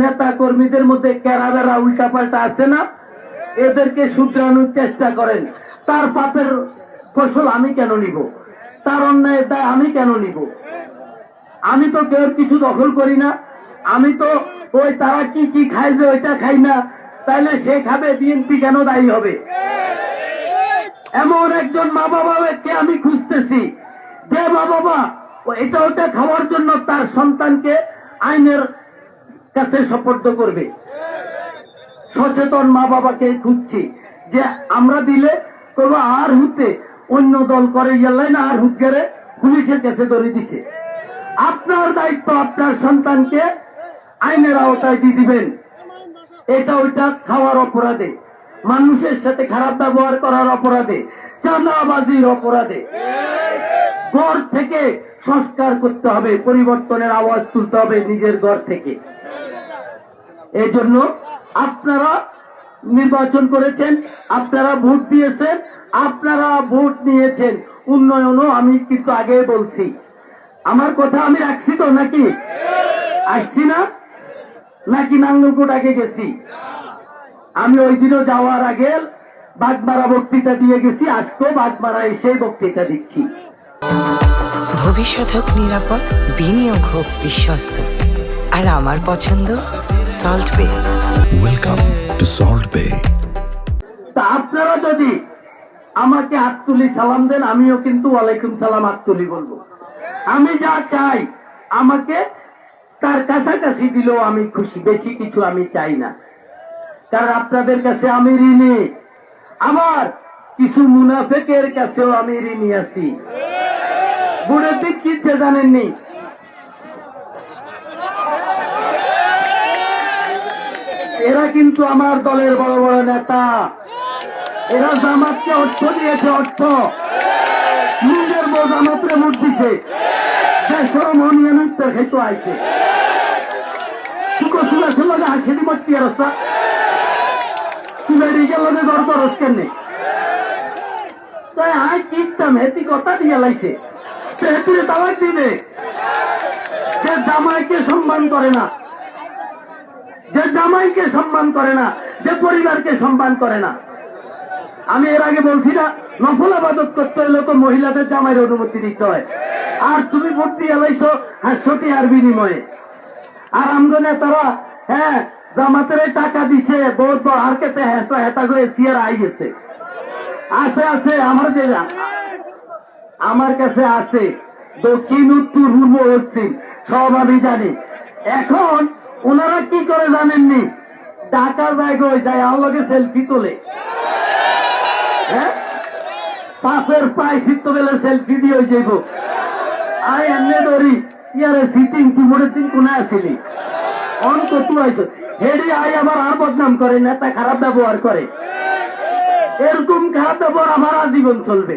নেতা কর্মীদের মধ্যে কেরাবেরা উল্টাপাল্টা আছে না, এদেরকে শুধরানোর চেষ্টা করেন। তার পাপের ফসল আমি কেন নিব? তার অন্যায় দায় আমি কেন নিব? আমি তো কেউ কিছু দখল করি না। আমি তো ওই তারা কি কি খায় যে ওইটা খাই না, তাইলে সে খাবে, বিএনপি কেন দায়ী হবে? এমন একজন মা বাবাকে আমি খুঁজতেছি যে মা বাবা এটা ওটা খাওয়ার জন্য তার সন্তানকে আইনের কাছে সোপর্দ করবে। সচেতন মা বাবাকে খুঁজছি যে আমরা দিলে করবো আর হুতে অন্য দল করে গেলেন আর হুত গেলে পুলিশের কাছে ধরে দিছে। আপনার দায়িত্ব আপনার সন্তানকে আইনের আওতায় দিয়ে দিবেন। এটা ওইটা খাওয়ার অপরাধে, মানুষের সাথে খারাপ ব্যবহার করার অপরাধে, চাঁদাবাজির অপরাধে ঘর থেকে সংস্কার করতে হবে, পরিবর্তনের আওয়াজ তুলতে হবে নিজের ঘর থেকে। এই জন্য আপনারা নির্বাচন করেছেন, আপনারা ভোট দিয়েছেন, আপনারা ভোট নিয়েছেন। উন্নয়নও আমি কিন্তু আগে বলছি, আমার কথা আমি রাখছি তো নাকি? আসছি না নাকি নাঙ্গলকোট আগে গেছি? আমি ওই দিনও যাওয়ার আগে বাগমারা বক্তৃতা দিয়ে গেছি, আজকেও বাগমারা এসে বক্তৃতা দিচ্ছি। ভবিষ্যৎ হোক নিরাপদ, বিনিয়োগ হোক বিশ্বস্ত, আর আমার পছন্দ সল্ট বে। ওয়েলকাম টু সল্ট বে। তা আপনারা যদি আমাকে হাত তুলি সালাম দেন, আমিও কিন্তু ওয়ালাইকুম সালাম হাত তুলি বলবো। আমি যা চাই আমাকে তার কাছাকাছি দিলেও আমি খুশি, বেশি কিছু আমি চাই না। কারণ আপনাদের কাছে আমি ঋণী, আমার কিছু মুনাফেকের কাছেও আমি ঋণী আছি। বুড়েতে কিচ্ছে জানেননি? এরা কিন্তু আমার দলের বড় বড় নেতা, এরা জামাতকে অর্থ দিয়েছে, অর্থ নিজের বউ জামাতরে ভোট দিছে, দেশের মনিয়ানুত্তর খেতে আইছে সুখসুলাসের লগে হাসি দিব কি অবস্থা? তুই মেডিকেল লগে গড় করস কেন? তাই আয় কিনতাম হেতি কথা দিয়ে লাইছে, হেতিরে তালাক দিবে। যে জামাইকে সম্মান করে না, যে জামাইকে সম্মান করে না, যে পরিবারকে সম্মান করে না। আমি এর আগে বলছি না, নফল আবাদত করতে হলে তো মহিলাদের জামাইয়ের অনুমতি দিতে হয়। আর তুমি ভোট দিয়ে এলাইছো 500 টাকার বিনিময়ে। আর আমগো নেতারা জামাতের টাকা দিছে, বহুত আর কেতে হেসা হেতা করে সিয়ার আই গেছে। আছে আছে আমার কাছে আছে, দক্ষিণ উত্তর পূর্ব পশ্চিম সব আমি জানি। এখন ওনারা কি করে জানেননি? ঢাকা জায়গায় যায় আল্লাহকে সেলফি তোলে, পাশের পায়ে শীত বেলে সেলফি দিয়ে যাইব। আই এমনি ধরি ইয়ারে সিটিং তুমোড়ের দিন কোনে আসিলি অন্ত তু আইস হেডি আই আবার আর বদনাম করে, নেতা খারাপ ব্যবহার করে। এরকম খারাপ ব্যবহার আমার আজীবন চলবে।